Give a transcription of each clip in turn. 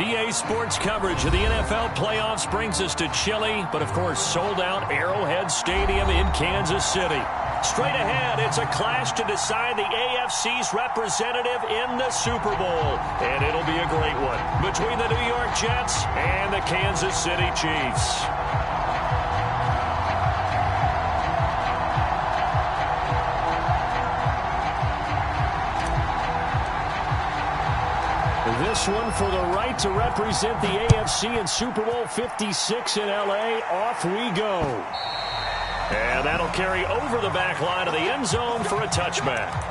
EA Sports coverage of the NFL playoffs brings us to chilly, but of course sold-out Arrowhead Stadium in Kansas City. Straight ahead, it's a clash to decide the AFC's representative in the Super Bowl. And it'll be a great one between the New York Jets and the Kansas City Chiefs. This one for the right to represent the AFC in Super Bowl 56 in L.A. Off we go. And that'll carry over the back line of the end zone for a touchback.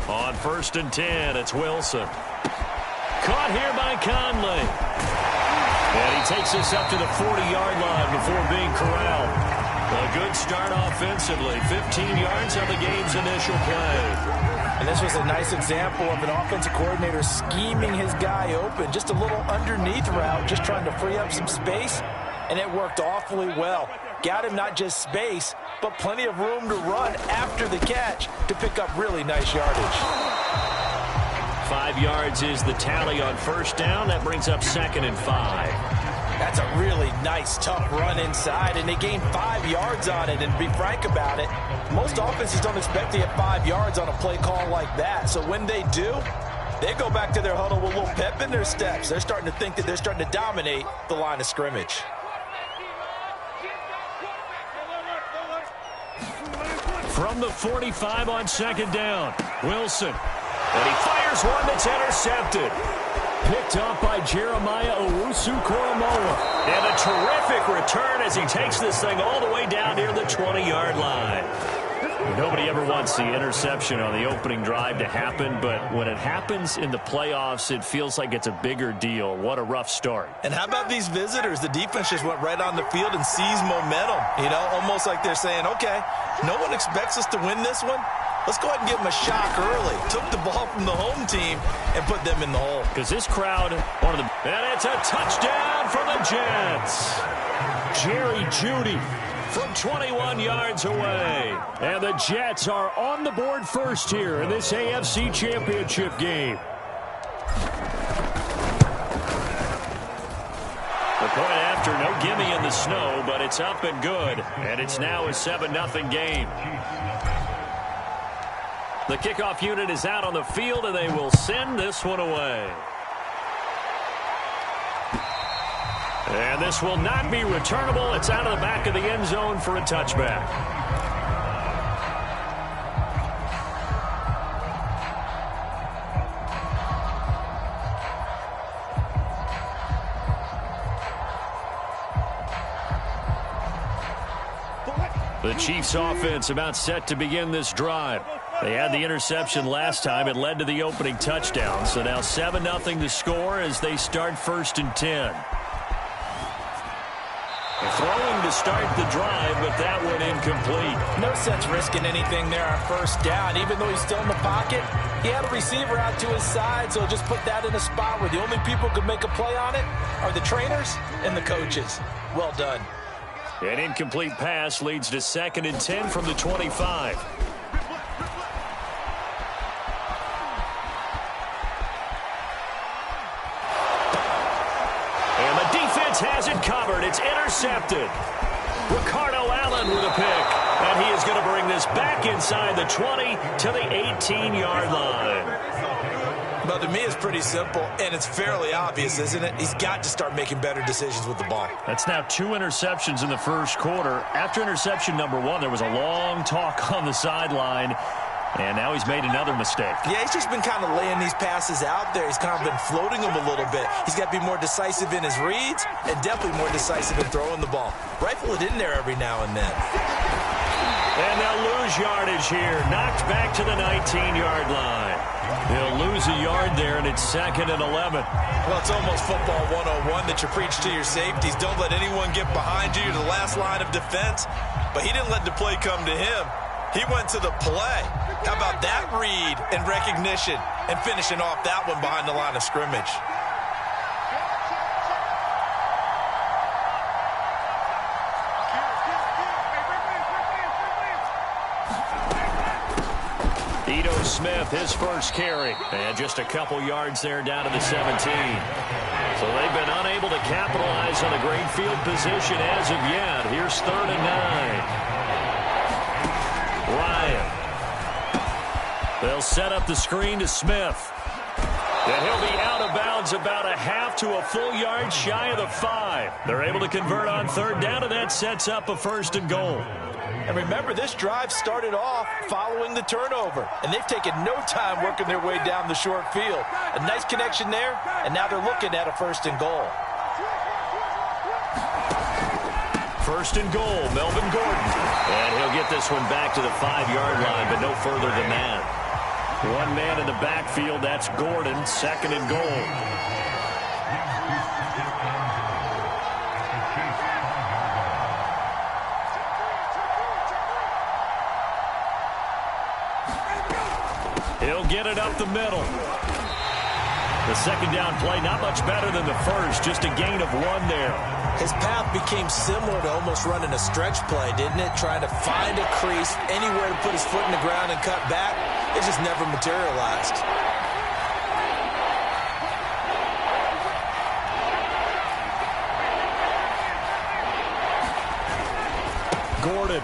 On 1st and 10, it's Wilson. Caught here by Conley. And he takes us up to the 40-yard line before being corralled. A good start offensively. 15 yards on the game's initial play. And this was a nice example of an offensive coordinator scheming his guy open. Just a little underneath route, just trying to free up some space. And it worked awfully well. Got him not just space, but plenty of room to run after the catch to pick up really nice yardage. 5 yards is the tally on 1st down. That brings up 2nd and 5. That's a really nice, tough run inside, and they gained 5 yards on it. And to be frank about it, most offenses don't expect to get 5 yards on a play call like that. So when they do, they go back to their huddle with a little pep in their steps. They're starting to think that they're starting to dominate the line of scrimmage. From the 45 on 2nd down, Wilson. And he fires one that's intercepted. Picked up by Jeremiah Owusu-Koramoah. And a terrific return as he takes this thing all the way down near the 20-yard line. Nobody ever wants the interception on the opening drive to happen, but when it happens in the playoffs, it feels like it's a bigger deal. What a rough start. And how about these visitors? The defense just went right on the field and seized momentum. You know, almost like they're saying, okay, no one expects us to win this one. Let's go ahead and give them a shock early. Took the ball from the home team and put them in the hole. Because this crowd, one of the... And it's a touchdown for the Jets. Jerry Jeudy from 21 yards away. And the Jets are on the board first here in this AFC Championship game. The point after, no gimme in the snow, but it's up and good. And it's now a 7-0 game. The kickoff unit is out on the field, and they will send this one away. And this will not be returnable. It's out of the back of the end zone for a touchback. The Chiefs offense about set to begin this drive. They had the interception last time. It led to the opening touchdown. So now 7-0 to score as they start 1st and 10. Throwing to start the drive, but that one incomplete. No sense risking anything there on 1st down. Even though he's still in the pocket, he had a receiver out to his side, so just put that in a spot where the only people who could make a play on it are the trainers and the coaches. Well done. An incomplete pass leads to 2nd and 10 from the 25. And the defense has it covered. It's intercepted. Ricardo Allen with a pick. And he is going to bring this back inside the 20 to the 18-yard line. But to me, it's pretty simple, and it's fairly obvious, isn't it? He's got to start making better decisions with the ball. That's now 2 interceptions in the first quarter. After interception number 1, there was a long talk on the sideline, and now he's made another mistake. Yeah, he's just been kind of laying these passes out there. He's kind of been floating them a little bit. He's got to be more decisive in his reads and definitely more decisive in throwing the ball. Rifle it in there every now and then. And they'll lose yardage here. Knocked back to the 19-yard line. They'll lose a yard there, and it's 2nd and 11. Well, it's almost football 101 that you preach to your safeties. Don't let anyone get behind you to the last line of defense. But he didn't let the play come to him. He went to the play. How about that read and recognition and finishing off that one behind the line of scrimmage? Smith, his first carry, and just a couple yards there down to the 17. So they've been unable to capitalize on a great field position as of yet. Here's 3rd and 9. Ryan. They'll set up the screen to Smith. And he'll be out of bounds about a half to a full yard shy of the 5. They're able to convert on 3rd down, and that sets up a 1st and goal. And remember, this drive started off following the turnover, and they've taken no time working their way down the short field. A nice connection there, and now they're looking at a 1st and goal. 1st and goal, Melvin Gordon. And he'll get this one back to the 5-yard line, but no further than that. One man in the backfield, that's Gordon, 2nd and goal. He'll get it up the middle. The 2nd down play, not much better than the first, just a gain of 1 there. His path became similar to almost running a stretch play, didn't it? Trying to find a crease, anywhere to put his foot in the ground and cut back. It just never materialized. Gordon.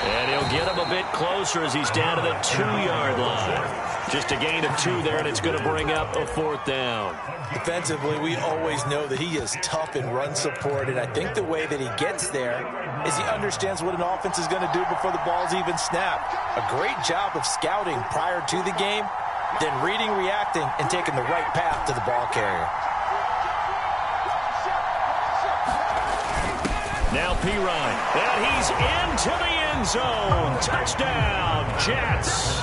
And he'll get him a bit closer as he's down to the 2-yard line. Just a gain of 2 there, and it's going to bring up a 4th down. Defensively, we always know that he is tough in run support, and I think the way that he gets there is he understands what an offense is going to do before the ball's even snapped. A great job of scouting prior to the game, then reading, reacting, and taking the right path to the ball carrier. Now Pirine, and he's into the end zone. Touchdown, Jets.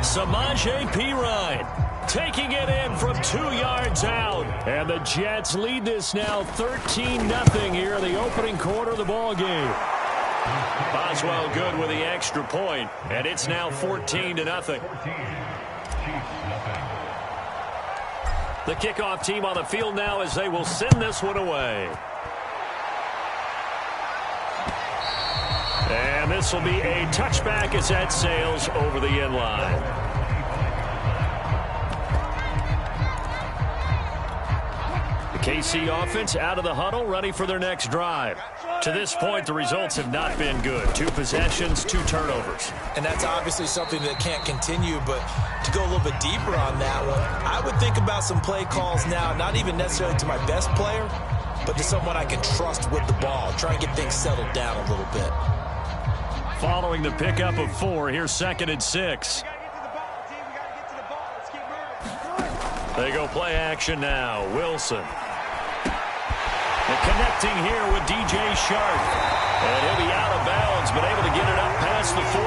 Samaje Pirine taking it in from 2 yards out. And the Jets lead this now 13-0 here in the opening quarter of the ball game. Boswell good with the extra point, and it's now 14-0. The kickoff team on the field now as they will send this one away. And this will be a touchback as that sails over the end line. The KC offense out of the huddle, ready for their next drive. To this point, the results have not been good. 2 possessions, 2 turnovers. And that's obviously something that can't continue, but to go a little bit deeper on that one, I would think about some play calls now, not even necessarily to my best player, but to someone I can trust with the ball. Try and get things settled down a little bit. Following the pickup of 4, here's 2nd and 6. They go play action now. Wilson. And connecting here with DJ Sharp. And he'll be out of bounds, but able to get it up past the 45.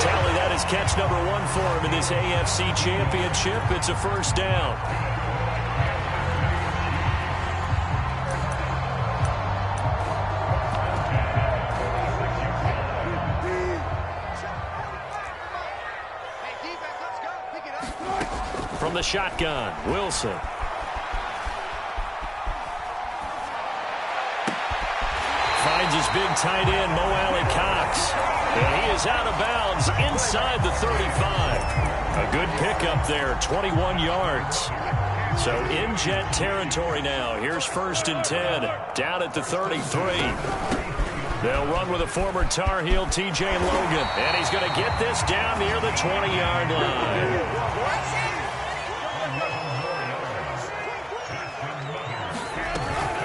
Tally, that is catch number 1 for him in this AFC Championship. It's a 1st down. From the shotgun, Wilson. Finds his big tight end, Mo Alley Cox. And he is out of bounds inside the 35. A good pickup there, 21 yards. So in Jet territory now. Here's 1st and 10, down at the 33. They'll run with a former Tar Heel, TJ Logan. And he's going to get this down near the 20-yard line.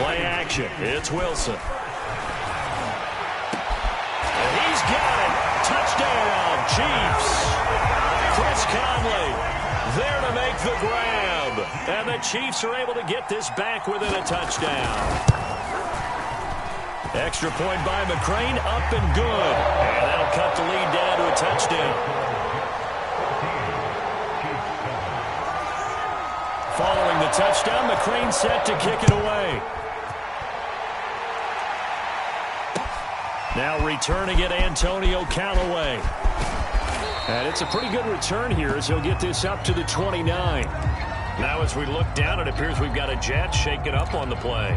Play action. It's Wilson. And he's got it. Touchdown, Chiefs. Chris Conley there to make the grab. And the Chiefs are able to get this back within a touchdown. Extra point by McCrane, up and good. And that'll cut the lead down to a touchdown. Following the touchdown, McCrane set to kick it away. Now returning it, Antonio Callaway. And it's a pretty good return here as he'll get this up to the 29. Now as we look down, it appears we've got a Jet shaking up on the play.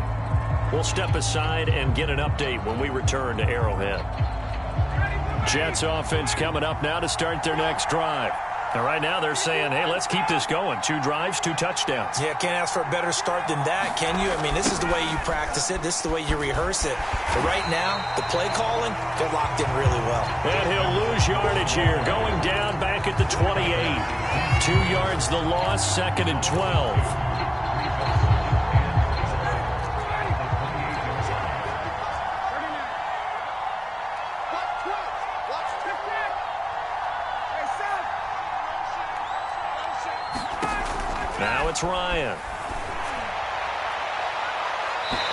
We'll step aside and get an update when we return to Arrowhead. Jets offense coming up now to start their next drive. And right now they're saying, hey, let's keep this going. 2 drives, 2 touchdowns. Yeah, can't ask for a better start than that, can you? I mean, this is the way you practice it. This is the way you rehearse it. But right now, the play calling, they're locked in really well. And he'll lose yardage here, going down back at the 28. 2 yards the loss, 2nd and 12. Now it's Ryan.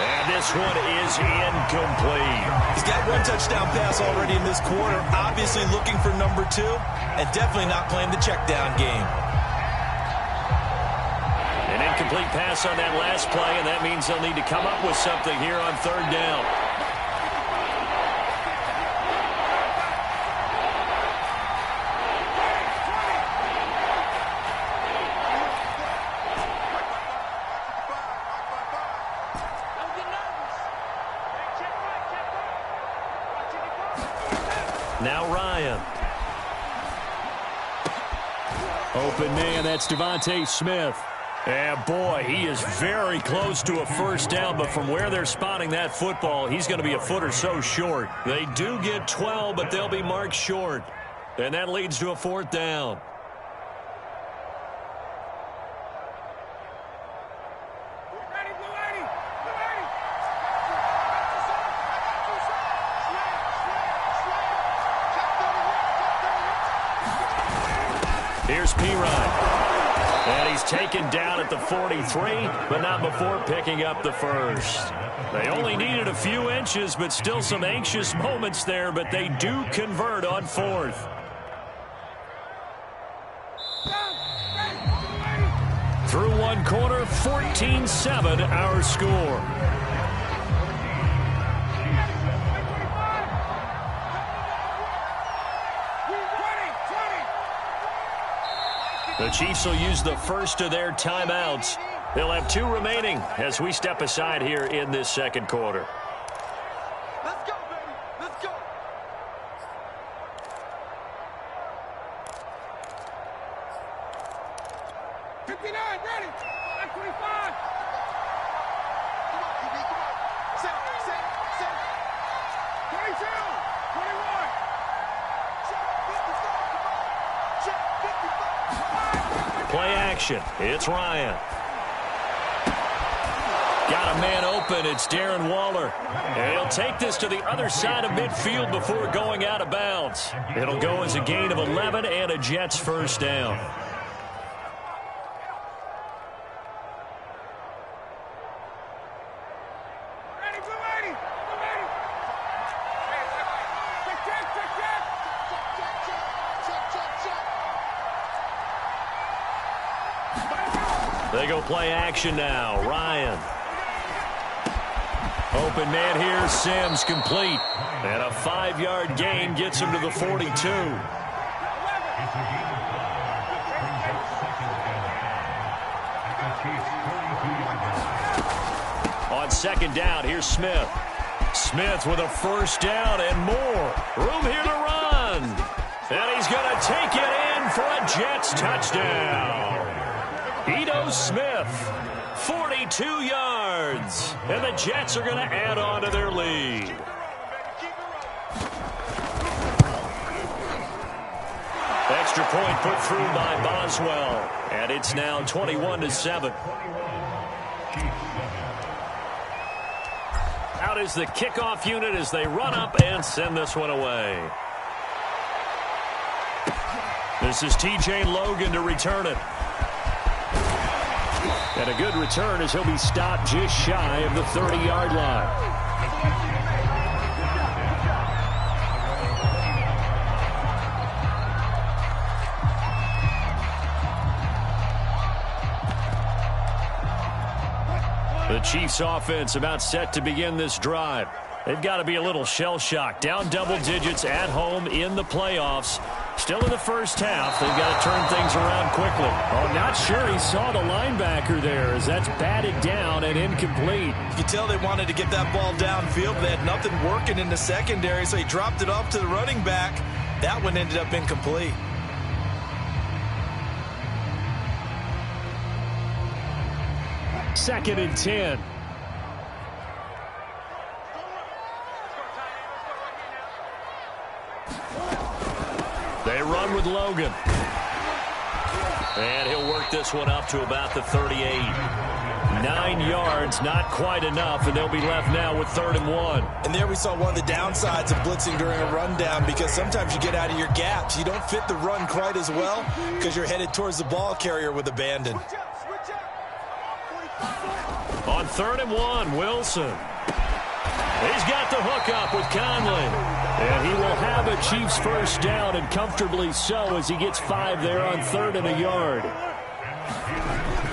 And this one is incomplete. He's got 1 touchdown pass already in this quarter. Obviously looking for number 2, and definitely not playing the check down game. An incomplete pass on that last play, and that means they'll need to come up with something here on 3rd down. Now Ryan. Open man, that's Devontae Smith. And boy, he is very close to a first down, but from where they're spotting that football, he's going to be a foot or so short. They do get 12, but they'll be marked short. And that leads to a 4th down. Here's P-Ryan. And he's taken down at the 43, but not before picking up the first. They only needed a few inches, but still some anxious moments there, but they do convert on 4th. Through 1 quarter, 14-7 our score. The Chiefs will use the first of their timeouts. They'll have 2 remaining as we step aside here in this 2nd quarter. Let's go, baby. Let's go. Ready. 25. Come on, QB, come on. Set. 22. 21. Check 55. Play action. It's Ryan. Got a man open. It's Darren Waller. And he'll take this to the other side of midfield before going out of bounds. It'll go as a gain of 11 and a Jets first down. They go play action now. Ryan. Open man here. Sims complete. And a 5-yard gain gets him to the 42. On second down, here's Smith. Smith with a first down and more. Room here to run. And he's going to take it in for a Jets touchdown. Ito Smith, 42 yards. And the Jets are going to add on to their lead. Extra point put through by Boswell. And it's now 21-7. Out is the kickoff unit as they run up and send this one away. This is T.J. Logan to return it. And a good return as he'll be stopped just shy of the 30-yard line. The Chiefs offense about set to begin this drive. They've got to be a little shell-shocked. Down double digits at home in the playoffs. Still in the first half. They've got to turn things around quickly. Oh, not sure he saw the linebacker there as that's batted down and incomplete. You can tell they wanted to get that ball downfield, but they had nothing working in the secondary, so he dropped it off to the running back. That one ended up incomplete. Second and 10. They run with Logan. And he'll work this one up to about the 38. 9 yards, not quite enough, and they'll be left now with 3rd and 1. And there we saw one of the downsides of blitzing during a rundown, because sometimes you get out of your gaps. You don't fit the run quite as well because you're headed towards the ball carrier with abandon. On 3rd and 1, Wilson. He's got the hook up with Conley. And he will have a Chiefs first down, and comfortably so, as he gets 5 there on 3rd and a yard.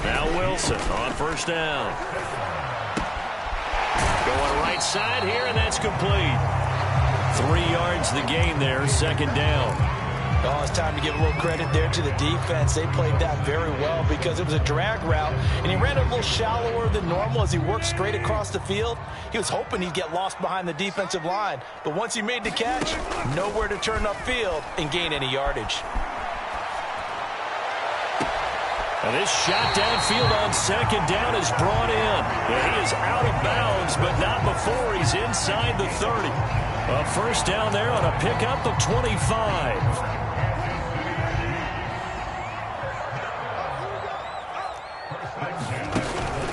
Now Wilson on first down. Going right side here, and that's complete. 3 yards the gain there, 2nd down. Oh, it's time to give a little credit there to the defense. They played that very well because it was a drag route, and he ran a little shallower than normal as he worked straight across the field. He was hoping he'd get lost behind the defensive line, but once he made the catch, nowhere to turn upfield and gain any yardage. And this shot downfield on 2nd down is brought in. And he is out of bounds, but not before he's inside the 30. A first down there on a pickup of 25.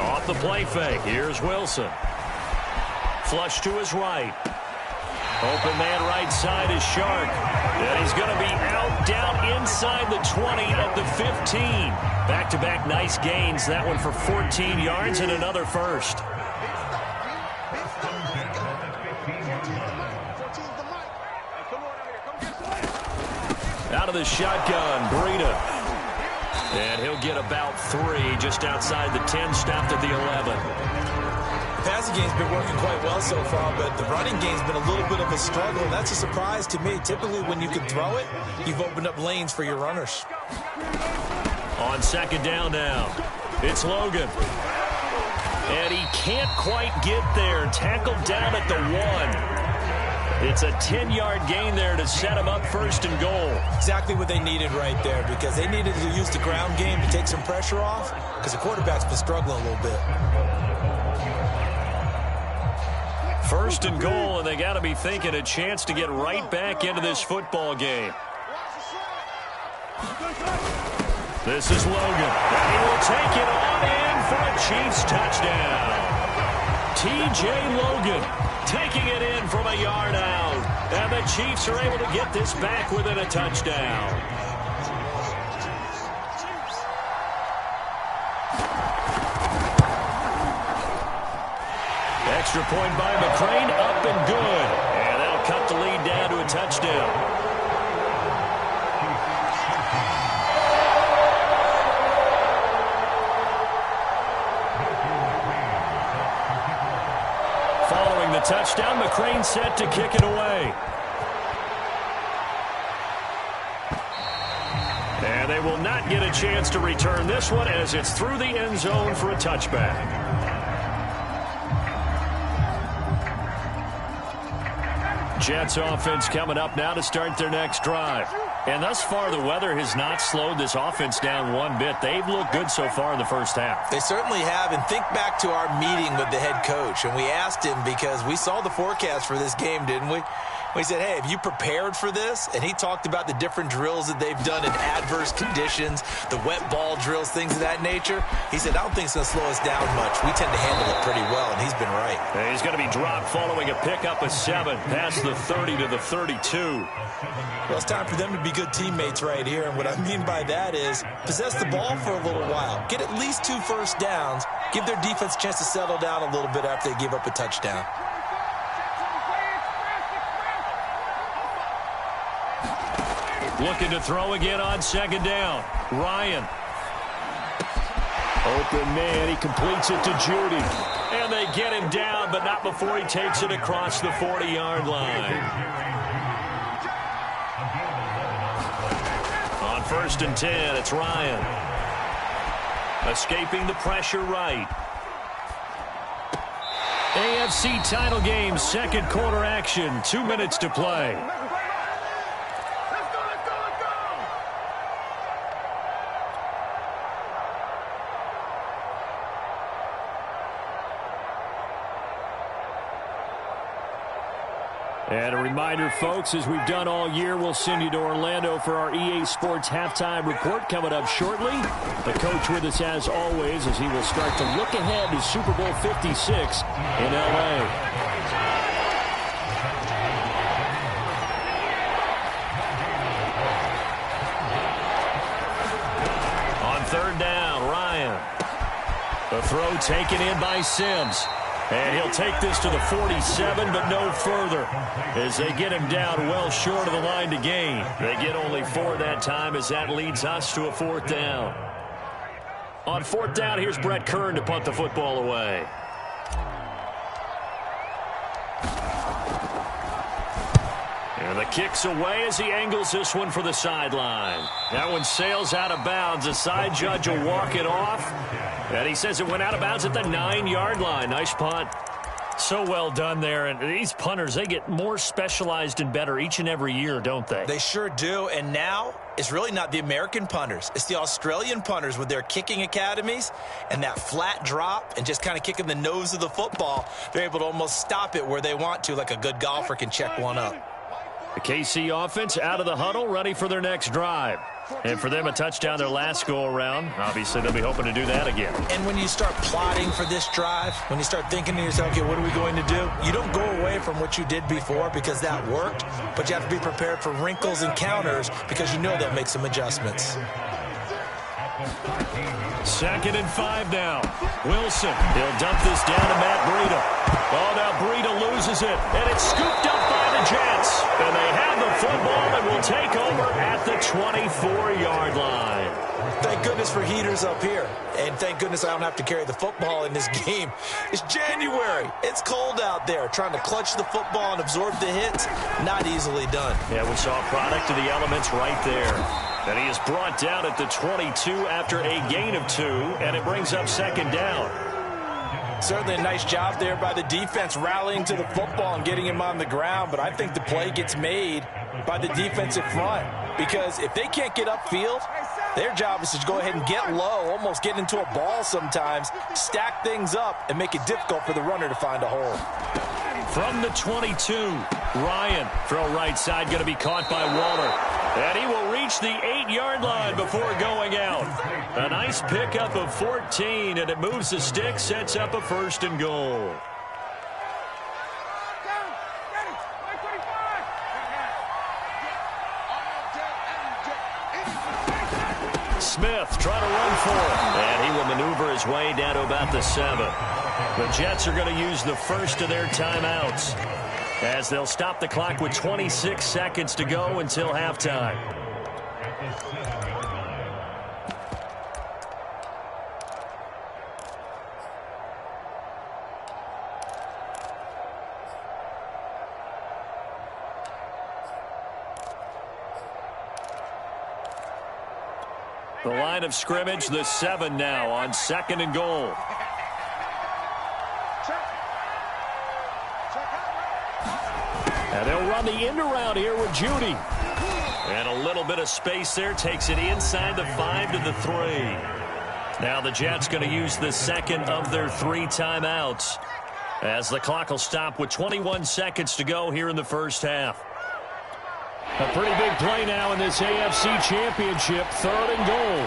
Off the play fake. Here's Wilson. Flush to his right. Open man right side is Shark. And he's going to be out down inside the 20 at the 15. Back-to-back nice gains. That one for 14 yards and another first. Out of the shotgun, Breida. And he'll get about 3 just outside the 10, stopped at the 11. Passing game's been working quite well so far, but the running game's been a little bit of a struggle, and that's a surprise to me. Typically, when you can throw it, you've opened up lanes for your runners. On 2nd down now, it's Logan. And he can't quite get there. Tackled down at the 1. It's a 10-yard gain there to set him up 1st and goal. Exactly what they needed right there, because they needed to use the ground game to take some pressure off, because the quarterback's been struggling a little bit. 1st and goal, and they got to be thinking a chance to get right back into this football game. This is Logan, and he will take it on in for a Chiefs touchdown. T.J. Logan taking it in from a yard out, and the Chiefs are able to get this back within a touchdown. Extra point by McCrane, up and good. And that'll cut the lead down to a touchdown. Following the touchdown, McCrane set to kick it away. And they will not get a chance to return this one as it's through the end zone for a touchback. Jets offense coming up now to start their next drive. And thus far, the weather has not slowed this offense down one bit. They've looked good so far in the first half. They certainly have. And think back to our meeting with the head coach. And we asked him, because we saw the forecast for this game, didn't we? We said, hey, have you prepared for this? And he talked about the different drills that they've done in adverse conditions, the wet ball drills, things of that nature. He said, I don't think it's going to slow us down much. We tend to handle it pretty well, and he's been right. And he's going to be dropped following a pickup of 7 past the 30 to the 32. Well, it's time for them to be good teammates right here. And what I mean by that is possess the ball for a little while. Get at least 2 first downs. Give their defense a chance to settle down a little bit after they give up a touchdown. Looking to throw again on 2nd down. Ryan. Open man, he completes it to Judy. And they get him down, but not before he takes it across the 40-yard line. On 1st and 10, it's Ryan. Escaping the pressure right. AFC title game, second quarter action, 2 minutes to play. And a reminder, folks, as we've done all year, we'll send you to Orlando for our EA Sports halftime report coming up shortly. The coach with us as always as he will start to look ahead to Super Bowl 56 in L.A. On 3rd down, Ryan. The throw taken in by Sims. And he'll take this to the 47, but no further as they get him down well short of the line to gain. They get only 4 that time as that leads us to a 4th down. On 4th down, here's Brett Kern to punt the football away. And the kick's away as he angles this one for the sideline. That one sails out of bounds. The side judge will walk it off. And he says it went out of bounds at the 9-yard line. Nice punt. So well done there. And these punters, they get more specialized and better each and every year, don't they? They sure do. And now it's really not the American punters. It's the Australian punters with their kicking academies and that flat drop and just kind of kicking the nose of the football. They're able to almost stop it where they want to, like a good golfer can check one up. The KC offense out of the huddle, ready for their next drive. And for them, a touchdown their last go-around. Obviously, they'll be hoping to do that again. And when you start plotting for this drive, when you start thinking to yourself, okay, what are we going to do? You don't go away from what you did before because that worked, but you have to be prepared for wrinkles and counters because you know they'll make some adjustments. 2nd and 5 now. Wilson, he'll dump this down to Madd22. Oh, now Breida loses it, and it's scooped up by the Jets. And they have the football and will take over at the 24-yard line. Thank goodness for heaters up here. And thank goodness I don't have to carry the football in this game. It's January. It's cold out there. Trying to clutch the football and absorb the hits, not easily done. Yeah, we saw a product of the elements right there. And he is brought down at the 22 after a gain of 2, and it brings up 2nd down. Certainly a nice job there by the defense rallying to the football and getting him on the ground, but I think the play gets made by the defensive front because if they can't get upfield, their job is to go ahead and get low, almost get into a ball sometimes, stack things up, and make it difficult for the runner to find a hole. From the 22, Ryan, throw right side, going to be caught by Waller. And he will reach the 8-yard line before going out. A nice pickup of 14, and it moves the stick, sets up a 1st and goal. Smith trying to run for it. And he will maneuver his way down to about the 7. The Jets are going to use the first of their timeouts as they'll stop the clock with 26 seconds to go until halftime. The line of scrimmage, the 7 now on 2nd and goal. And they'll run the end around here with Judy. And a little bit of space there, takes it inside the 5 to the 3. Now the Jets going to use the 2nd of their 3 timeouts as the clock will stop with 21 seconds to go here in the 1st half. A pretty big play now in this AFC Championship, 3rd and goal.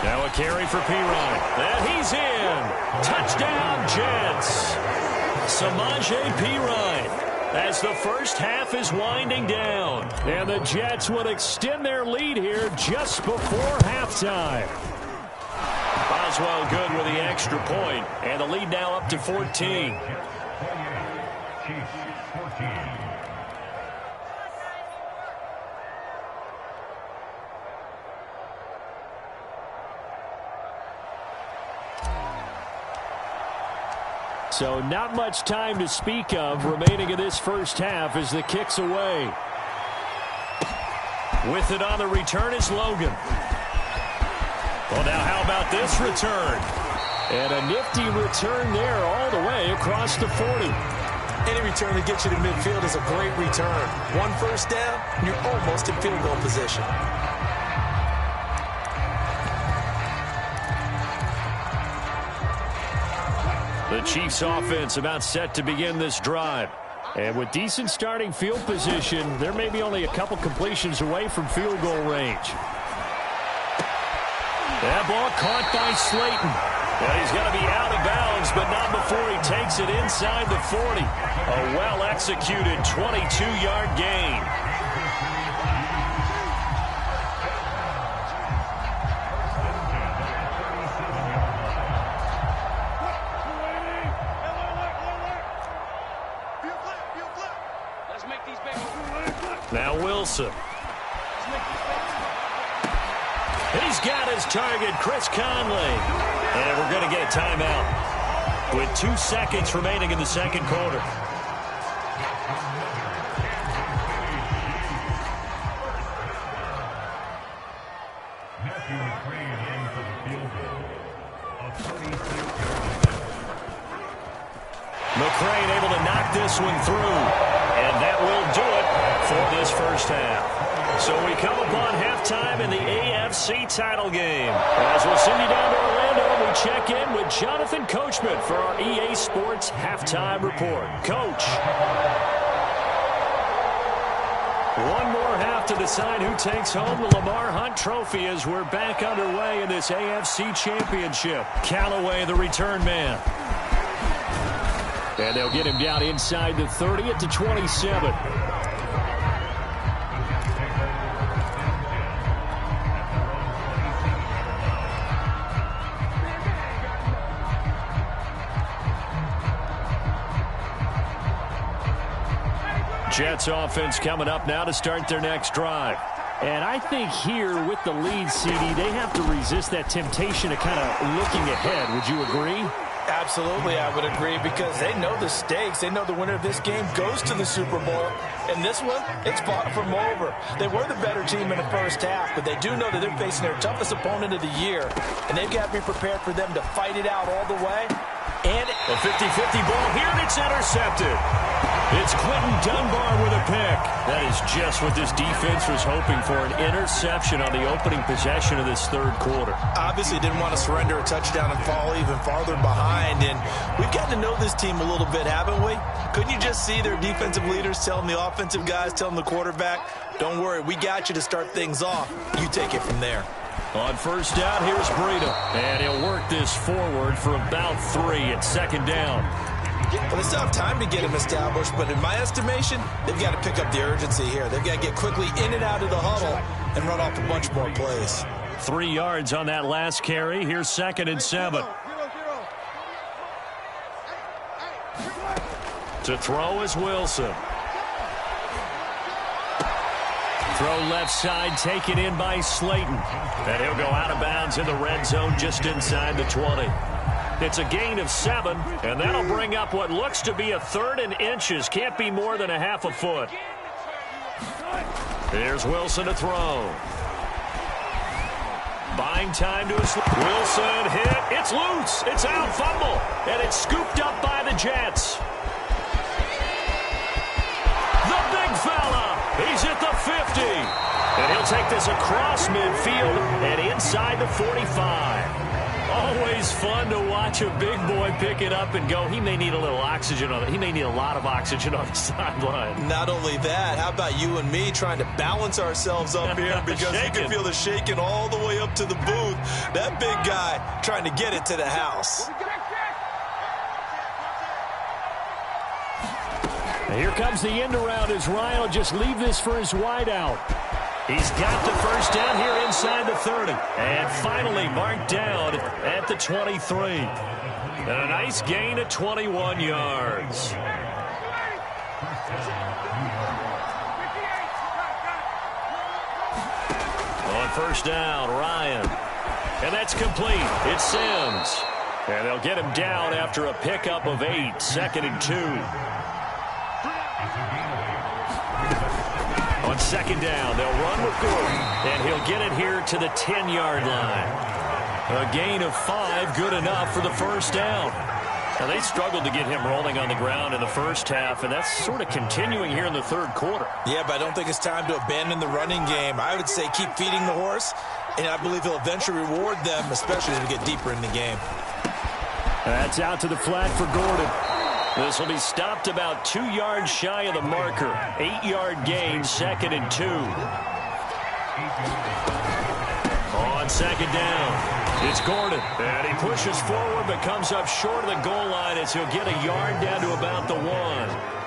Now a carry for Pirine. And he's in. Touchdown, Jets. Samaje Pirine as the first half is winding down. And the Jets would extend their lead here just before halftime. Boswell good with the extra point, and the lead now up to 14. So not much time to speak of remaining in this first half as the kick's away. With it on the return is Logan. Well, now how about this return? And a nifty return there all the way across the 40. Any return that gets you to midfield is a great return. One first down, you're almost in field goal position. The Chiefs offense about set to begin this drive. And with decent starting field position, there may be only a couple completions away from field goal range. That ball caught by Slayton. Well, he's going to be out of bounds, but not before he takes it inside the 40. A well-executed 22-yard gain. Now Wilson. He's got his target, Chris Conley. And we're going to get a timeout with 2 seconds remaining in the second quarter. McCrane able to knock this one through. And that will do it for this first half. So we come upon halftime in the AFC title game. As we'll send you down to Orlando, we check in with Jonathan Coachman for our EA Sports Halftime Report. Coach. One more half to decide who takes home the Lamar Hunt Trophy as we're back underway in this AFC Championship. Callaway, the return man. And they'll get him down inside the 30 at the 27. Jets offense coming up now to start their next drive. And I think here with the lead, CD, they have to resist that temptation of kind of looking ahead. Would you agree? Absolutely, I would agree, because they know the stakes. They know the winner of this game goes to the Super Bowl. And this one, it's far from over. They were the better team in the first half, but they do know that they're facing their toughest opponent of the year. And they've got to be prepared for them to fight it out all the way. And a 50-50 ball here, and it's intercepted. It's Quentin Dunbar with a pick. That is just what this defense was hoping for, an interception on the opening possession of this third quarter. Obviously didn't want to surrender a touchdown and fall even farther behind. And we've gotten to know this team a little bit, haven't we? Couldn't you just see their defensive leaders telling the offensive guys, telling the quarterback, don't worry, we got you to start things off. You take it from there. On first down, here's Breida. And he'll work this forward for about 3 at second down. Well, they still have time to get him established, but in my estimation, they've got to pick up the urgency here. They've got to get quickly in and out of the huddle and run off a bunch more plays. 3 yards on that last carry. Here's 2nd and 7. To throw is Wilson. Throw left side, taken in by Slayton. And he'll go out of bounds in the red zone just inside the 20. It's a gain of 7, and that'll bring up what looks to be a 3rd and inches. Can't be more than a half a foot. Here's Wilson to throw. Buying time to Wilson hit. It's loose. It's out. Fumble. And it's scooped up by the Jets. The big fella. He's at the 50. And he'll take this across midfield and inside the 45. Always fun to watch a big boy pick it up and go. He may need a little oxygen on it. He may need a lot of oxygen on the sideline. Not only that, how about you and me trying to balance ourselves up here, because you can feel the shaking all the way up to the booth. That big guy trying to get it to the house. And here comes the end around as Ryan will just leave this for his wideout. He's got the first down here inside the 30. And finally marked down at the 23. And a nice gain of 21 yards. On first down, Ryan. And that's complete. It's Sims. And they'll get him down after a pickup of 8, 2nd and 2. On 2nd down, they'll run with Gordon, and he'll get it here to the 10-yard line. A gain of 5, good enough for the first down. Now, they struggled to get him rolling on the ground in the first half, and that's sort of continuing here in the third quarter. Yeah, but I don't think it's time to abandon the running game. I would say keep feeding the horse, and I believe he'll eventually reward them, especially as we get deeper in the game. That's out to the flat for Gordon. This will be stopped about 2 yards shy of the marker. 8-yard gain, 2nd and 2. On 2nd down, it's Gordon. And he pushes forward but comes up short of the goal line as he'll get a yard down to about the 1.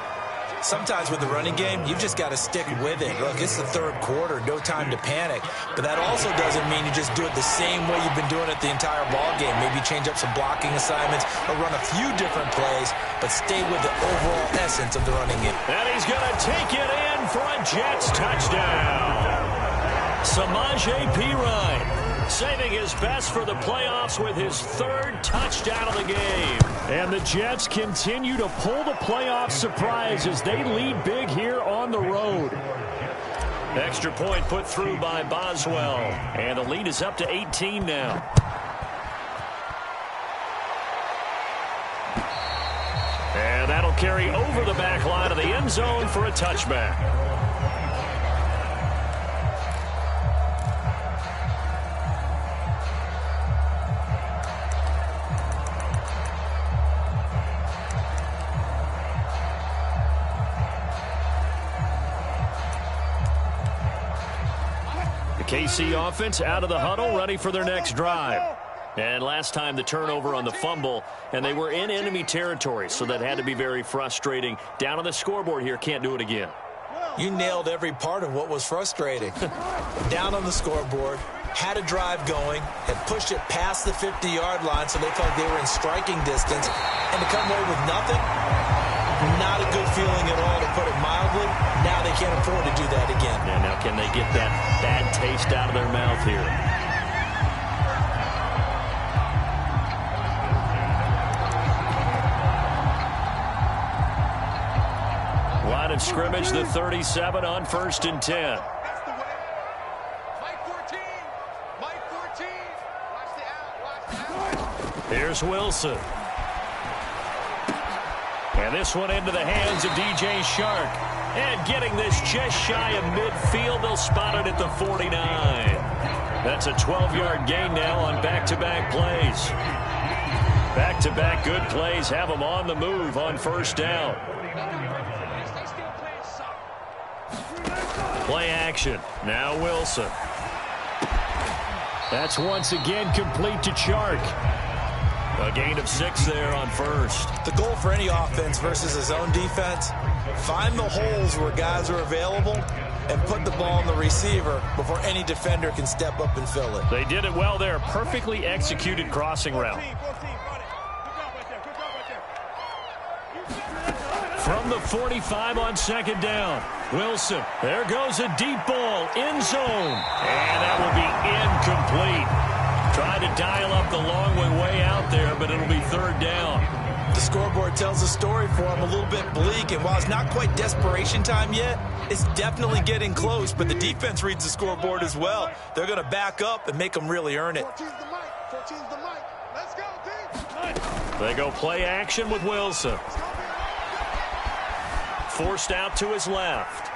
Sometimes with the running game, you've just got to stick with it. Look, it's the third quarter, no time to panic. But that also doesn't mean you just do it the same way you've been doing it the entire ball game. Maybe change up some blocking assignments or run a few different plays, but stay with the overall essence of the running game. And he's going to take it in for a Jets touchdown. Samaje Perine saving his best for the playoffs with his 3rd touchdown of the game. And the Jets continue to pull the playoff surprise as they lead big here on the road. Extra point put through by Boswell. And the lead is up to 18 now. And that'll carry over the back line of the end zone for a touchback. KC offense out of the huddle, ready for their next drive. And last time the turnover on the fumble, and they were in enemy territory, so that had to be very frustrating. Down on the scoreboard here, can't do it again. You nailed every part of what was frustrating. Down on the scoreboard, had a drive going, had pushed it past the 50-yard line so they felt like they were in striking distance, and to come away with nothing, not a good feeling at all, to put it mildly. Now they can't afford to do that again. Yeah, now can they get that bad taste out of their mouth here? Line of scrimmage, the 37 on 1st and 10. That's the way. Mike 14. Mike 14. Watch the out. Here's Wilson. And this one into the hands of DJ Shark. And getting this just shy of midfield, they'll spot it at the 49. That's a 12-yard gain now on back-to-back plays. Back-to-back good plays have them on the move on 1st down. Play action. Now Wilson. That's once again complete to Chark. A gain of 6 there on 1st. The goal for any offense versus his own defense, find the holes where guys are available and put the ball on the receiver before any defender can step up and fill it. They did it well there. Perfectly executed crossing route. From the 45 on 2nd down, Wilson. There goes a deep ball, end zone. And that will be incomplete. Trying to dial up the long way out there, but it'll be 3rd down. The scoreboard tells a story for him, a little bit bleak, and while it's not quite desperation time yet, it's definitely getting close, but the defense reads the scoreboard as well. They're going to back up and make them really earn it. 14's the mic. 14's the mic. Let's go, D. They go play action with Wilson. Forced out to his left.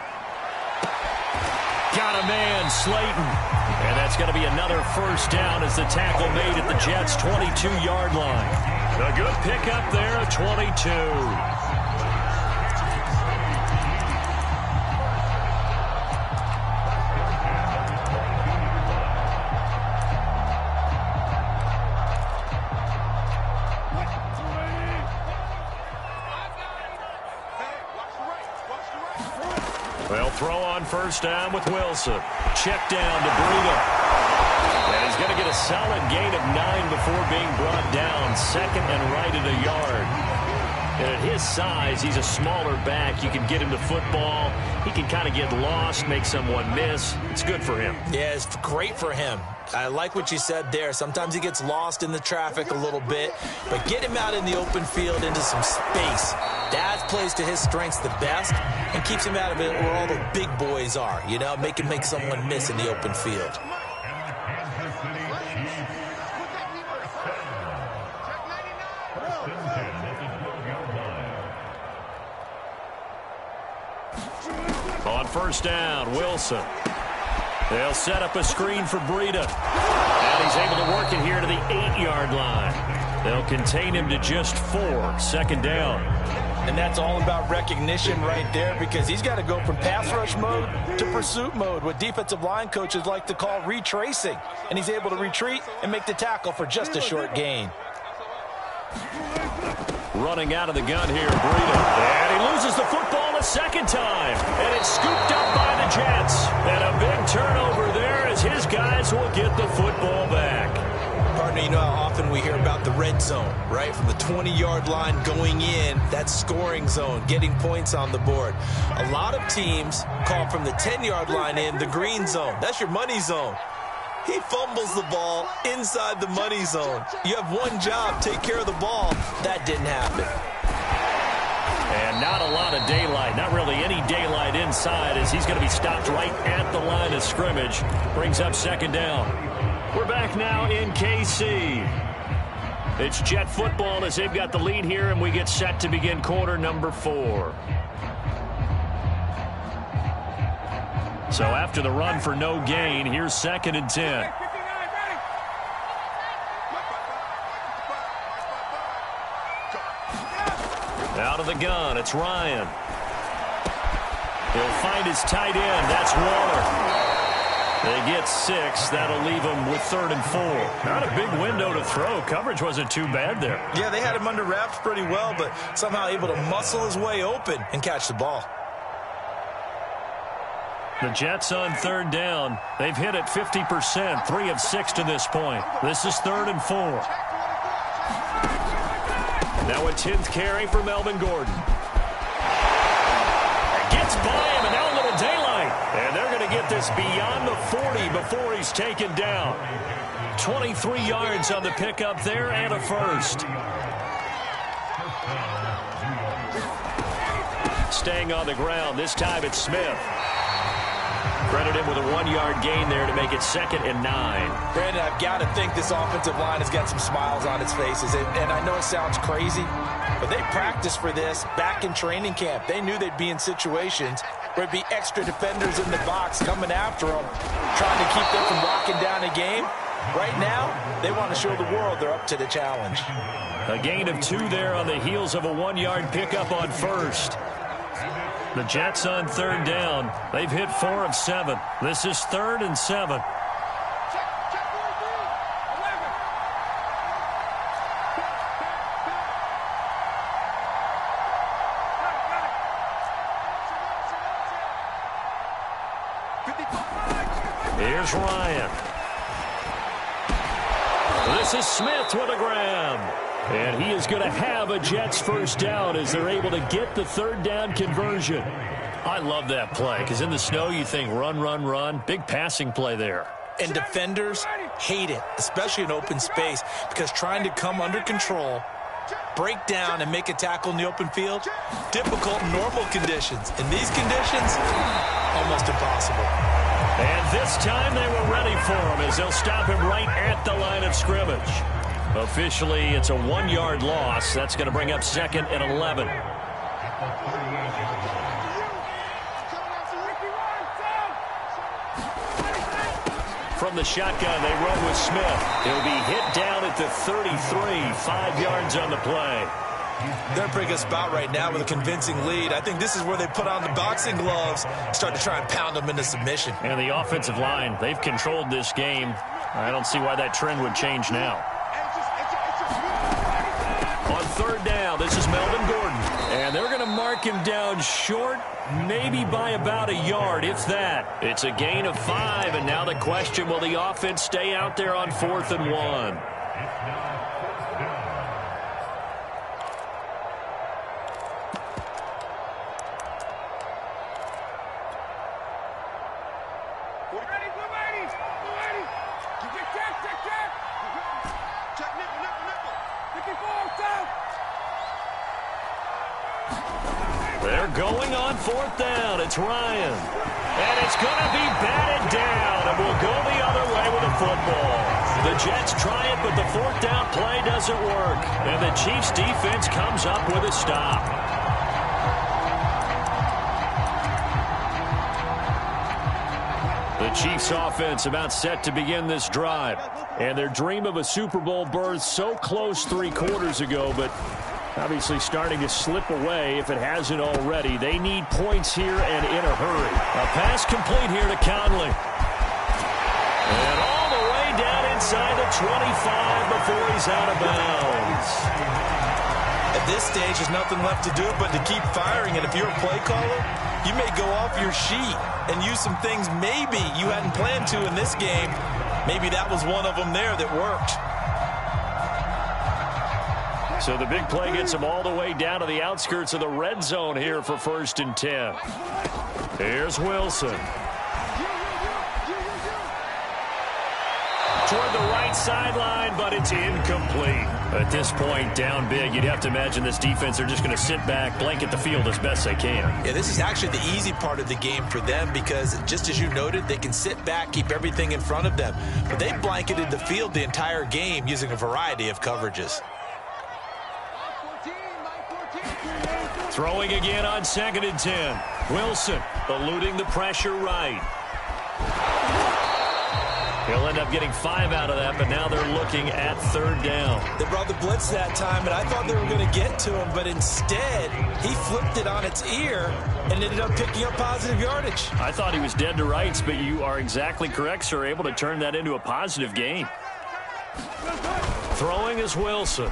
Got a man, Slayton. And that's going to be another 1st down as the tackle made at the Jets' 22-yard line. A good pickup there at 22. They'll throw on 1st down with Wilson. Check down to Breida. And he's going to get a solid gain of 9 before being brought down. 2nd and right at a yard. And at his size, he's a smaller back. You can get him to football He can kind of get lost, make someone miss. It's good for him. Yeah, it's great for him. I like what you said there. Sometimes he gets lost in the traffic a little bit, but get him out in the open field into some space. That plays to his strengths the best and keeps him out of it where all the big boys are, you know, make someone miss in the open field. On first down, Wilson. They'll set up a screen for Breida. And he's able to work it here to the 8-yard line. They'll contain him to just 4. Second down. And that's all about recognition right there, because he's got to go from pass rush mode to pursuit mode, what defensive line coaches like to call retracing. And he's able to retreat and make the tackle for just a short gain. Running out of the gun here, Breida. And he loses the football a second time. And it's scooped up by the Jets. And a big turnover there as his guys will get the football back. Partner, you know how often we hear about the red zone, right? From the 20-yard line going in, that scoring zone, getting points on the board. A lot of teams call from the 10-yard line in the green zone. That's your money zone. He fumbles the ball inside the money zone. You have one job, take care of the ball. That didn't happen. And not a lot of daylight, not really any daylight inside, as he's going to be stopped right at the line of scrimmage. Brings up second down. We're back now in KC. It's Jet football as they've got the lead here, and we get set to begin quarter number 4. So after the run for no gain, here's 2nd and 10. Out of the gun, it's Ryan. He'll find his tight end. That's Waller. They get 6. That'll leave them with 3rd and 4. Not a big window to throw. Coverage wasn't too bad there. Yeah, they had him under wraps pretty well, but somehow able to muscle his way open and catch the ball. The Jets on 3rd down. They've hit it 50%, 3 of 6 to this point. This is 3rd and 4. Now a 10th carry for Melvin Gordon. Gets by him, and now a little daylight. And they're going to get this beyond the 40 before he's taken down. 23 yards on the pickup there and a first. Staying on the ground, this time it's Smith. Credit him with a 1-yard gain there to make it 2nd and 9. Brandon, I've got to think this offensive line has got some smiles on its faces. And I know it sounds crazy, but they practiced for this back in training camp. They knew they'd be in situations where it'd be extra defenders in the box coming after them, trying to keep them from locking down a game. Right now, they want to show the world they're up to the challenge. A gain of 2 there on the heels of a 1-yard pickup on first. The Jets on 3rd down. They've hit 4 of 7. This is 3rd and 7. Here's Ryan. This is Smith with a grab. And he is going to have a Jets first down as they're able to get the 3rd down conversion. I love that play because in the snow you think run, run, run. Big passing play there. And defenders hate it, especially in open space, because trying to come under control, break down, and make a tackle in the open field, difficult in normal conditions. In these conditions, almost impossible. And this time they were ready for him as they'll stop him right at the line of scrimmage. Officially, it's a 1-yard loss. That's going to bring up 2nd and 11. From the shotgun, they run with Smith. He'll be hit down at the 33, 5 yards on the play. They're in a pretty good spot right now with a convincing lead. I think this is where they put on the boxing gloves, start to try and pound them into submission. And the offensive line, they've controlled this game. I don't see why that trend would change now. On 3rd down, this is Melvin Gordon. And they're going to mark him down short, maybe by about a yard, if that. It's a gain of 5, and now the question, will the offense stay out there on 4th and 1? They're going on fourth down. It's Ryan. And it's going to be batted down, and will go the other way with the football. The Jets try it, but the fourth down play doesn't work. And the Chiefs defense comes up with a stop. The Chiefs offense about set to begin this drive. And their dream of a Super Bowl berth so close 3 quarters ago, but obviously starting to slip away if it hasn't already. They need points here and in a hurry. A pass complete here to Conley. And all the way down inside the 25 before he's out of bounds. At this stage, there's nothing left to do but to keep firing. And if you're a play caller, you may go off your sheet and use some things maybe you hadn't planned to in this game. Maybe that was one of them there that worked. So the big play gets him all the way down to the outskirts of the red zone here for 1st and 10. Here's Wilson. Toward the right sideline, but it's incomplete. At this point, down big, you'd have to imagine this defense are just going to sit back, blanket the field as best they can. Yeah, this is actually the easy part of the game for them because, just as you noted, they can sit back, keep everything in front of them. But they blanketed the field the entire game using a variety of coverages. Throwing again on 2nd and 10. Wilson eluding the pressure right. He'll end up getting 5 out of that, but now they're looking at 3rd down. They brought the blitz that time, and I thought they were going to get to him, but instead he flipped it on its ear and ended up picking up positive yardage. I thought he was dead to rights, but you are exactly correct, sir. Able to turn that into a positive gain. Throwing is Wilson.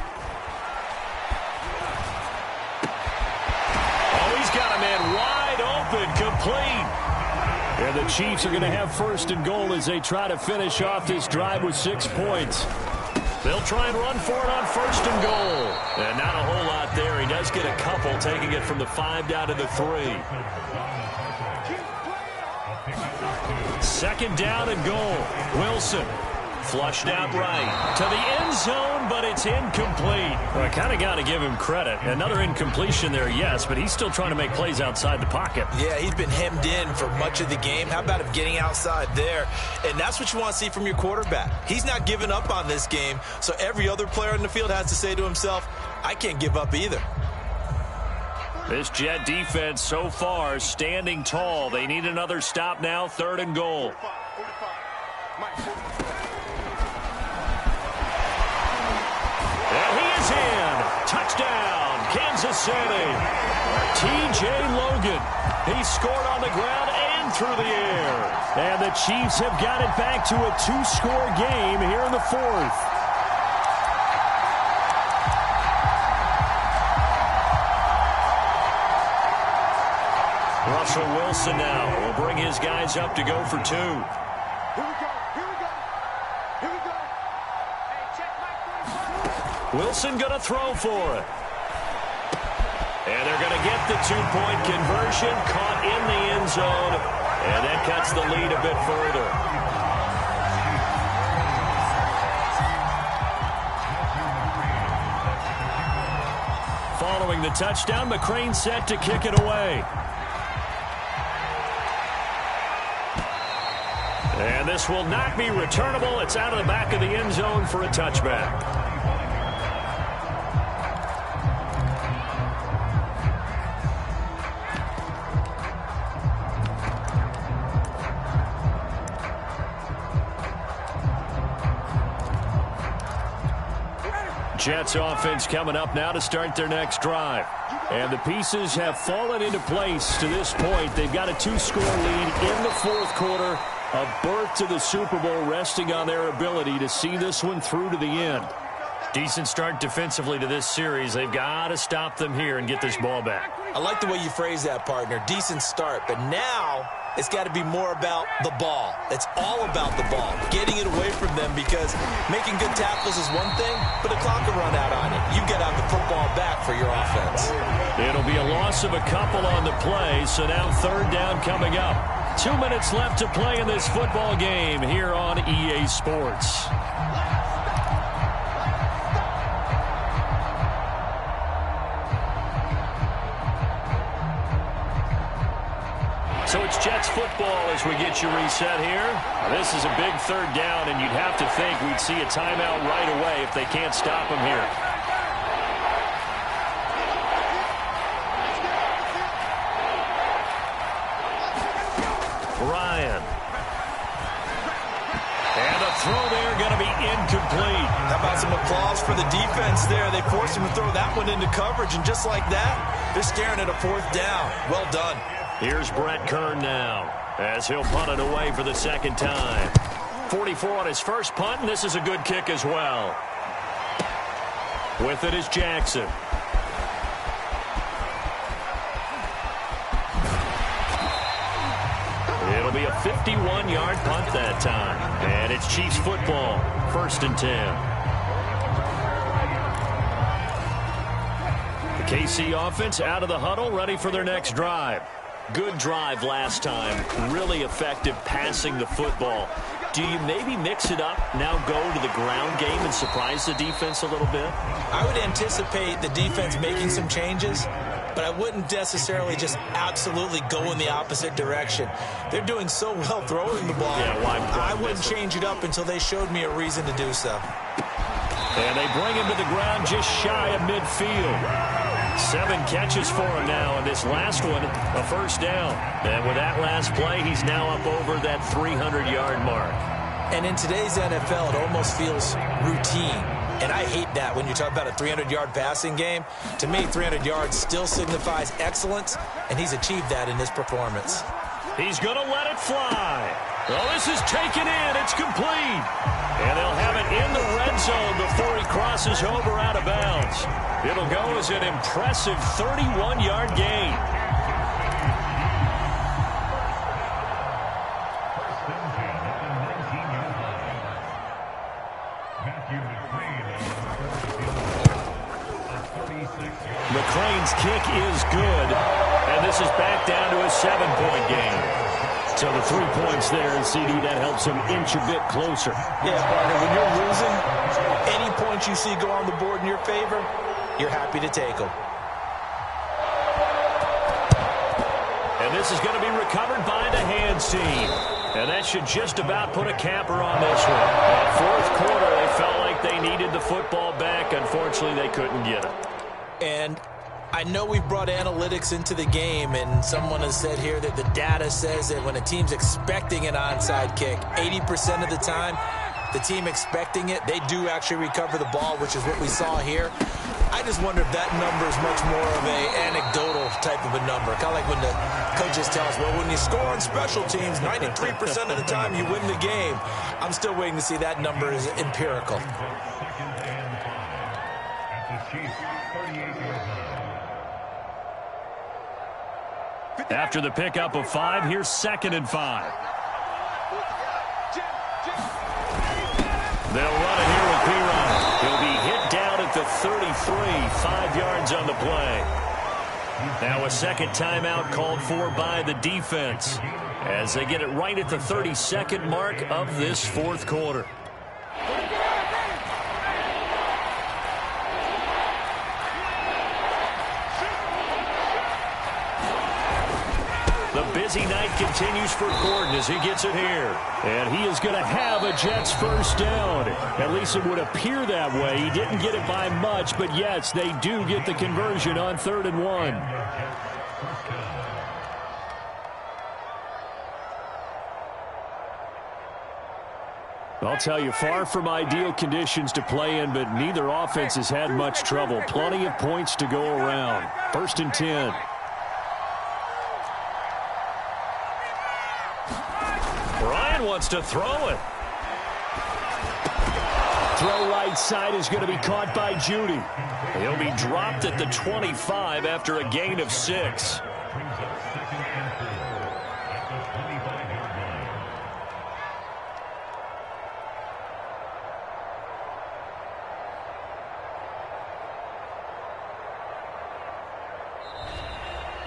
Got a man wide open, complete. And the Chiefs are going to have 1st and goal as they try to finish off this drive with 6 points. They'll try and run for it on 1st and goal. And not a whole lot there. He does get a couple, taking it from the 5 down to the 3. 2nd down and goal. Wilson flushed out right to the end zone, but it's incomplete. Well, I kind of got to give him credit. Another incompletion there, yes, but he's still trying to make plays outside the pocket. Yeah, he's been hemmed in for much of the game. How about him getting outside there? And that's what you want to see from your quarterback. He's not giving up on this game, so every other player in the field has to say to himself, I can't give up either. This Jet defense so far standing tall. They need another stop now, 3rd and goal. And he is in. Touchdown, Kansas City. T.J. Logan. He scored on the ground and through the air. And the Chiefs have got it back to a 2-score game here in the 4th. Russell Wilson now will bring his guys up to go for 2. Wilson going to throw for it. And they're going to get the 2-point conversion, caught in the end zone, and that cuts the lead a bit further. Following the touchdown, McCrane set to kick it away. And this will not be returnable. It's out of the back of the end zone for a touchback. Jets offense coming up now to start their next drive. And the pieces have fallen into place to this point. They've got a 2-score lead in the 4th quarter. A berth to the Super Bowl resting on their ability to see this one through to the end. Decent start defensively to this series. They've got to stop them here and get this ball back. I like the way you phrase that, partner. Decent start. But now it's got to be more about the ball. It's all about the ball. Getting it away from them, because making good tackles is one thing, but the clock will run out on it. You've got to have the football back for your offense. It'll be a loss of a couple on the play, so now 3rd down coming up. 2 minutes left to play in this football game here on EA Sports. So it's Jets football as we get you reset here. This is a big third down, and you'd have to think we'd see a timeout right away if they can't stop them here. Ryan. And the throw there going to be incomplete. How about some applause for the defense there? They forced him to throw that one into coverage, and just like that, they're staring at a fourth down. Well done. Here's Brett Kern now as he'll punt it away for the second time. 44 on his first punt, and this is a good kick as well. With it is Jackson. It'll be a 51-yard punt that time. And it's Chiefs football, 1st and 10. The KC offense out of the huddle, ready for their next drive. Good drive last time. Really effective passing the football. Do you maybe mix it up, now go to the ground game and surprise the defense a little bit? I would anticipate the defense making some changes, but I wouldn't necessarily just absolutely go in the opposite direction. They're doing so well throwing the ball. Yeah, why I wouldn't change it up until they showed me a reason to do so. And they bring him to the ground just shy of midfield. 7 catches for him now, and this last one, a first down. And with that last play, he's now up over that 300-yard mark. And in today's NFL, it almost feels routine. And I hate that when you talk about a 300-yard passing game. To me, 300 yards still signifies excellence, and he's achieved that in this performance. He's going to let it fly. Well, this is taken in. It's complete. And they'll have it in the red zone before he crosses over out of bounds. It'll go as an impressive 31-yard gain. McClain's kick is good, and this is back down to a 7-point game. So the 3 points there, and CD, that helps him inch a bit closer. Yeah, partner, when you're losing, any points you see go on the board in your favor, you're happy to take them. And this is going to be recovered by the hands team. And that should just about put a capper on this one. That fourth quarter, they felt like they needed the football back. Unfortunately, they couldn't get it. And I know we've brought analytics into the game, and someone has said here that the data says that when a team's expecting an onside kick, 80% of the time, the team expecting it, they do actually recover the ball, which is what we saw here. I just wonder if that number is much more of an anecdotal type of a number. Kind of like when the coaches tell us, well, when you score on special teams, 93% of the time you win the game. I'm still waiting to see that number is empirical. After the pickup of 5, here's 2nd and 5. They'll run it here with Piron. He'll be hit down at the 33, 5 yards on the play. Now a second timeout called for by the defense as they get it right at the 32nd mark of this fourth quarter. The busy night continues for Gordon as he gets it here. And he is going to have a Jets first down. At least it would appear that way. He didn't get it by much, but yes, they do get the conversion on 3rd and 1. I'll tell you, far from ideal conditions to play in, but neither offense has had much trouble. Plenty of points to go around. 1st and 10. Ryan wants to throw it. Throw right side is going to be caught by Judy. He'll be dropped at the 25 after a gain of 6.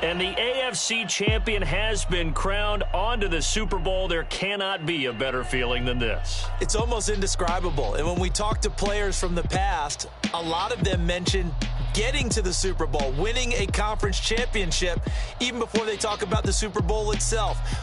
And the AFC champion has been crowned. On to the Super Bowl. There cannot be a better feeling than this. It's almost indescribable. And when we talk to players from the past, a lot of them mention getting to the Super Bowl, winning a conference championship, even before they talk about the Super Bowl itself.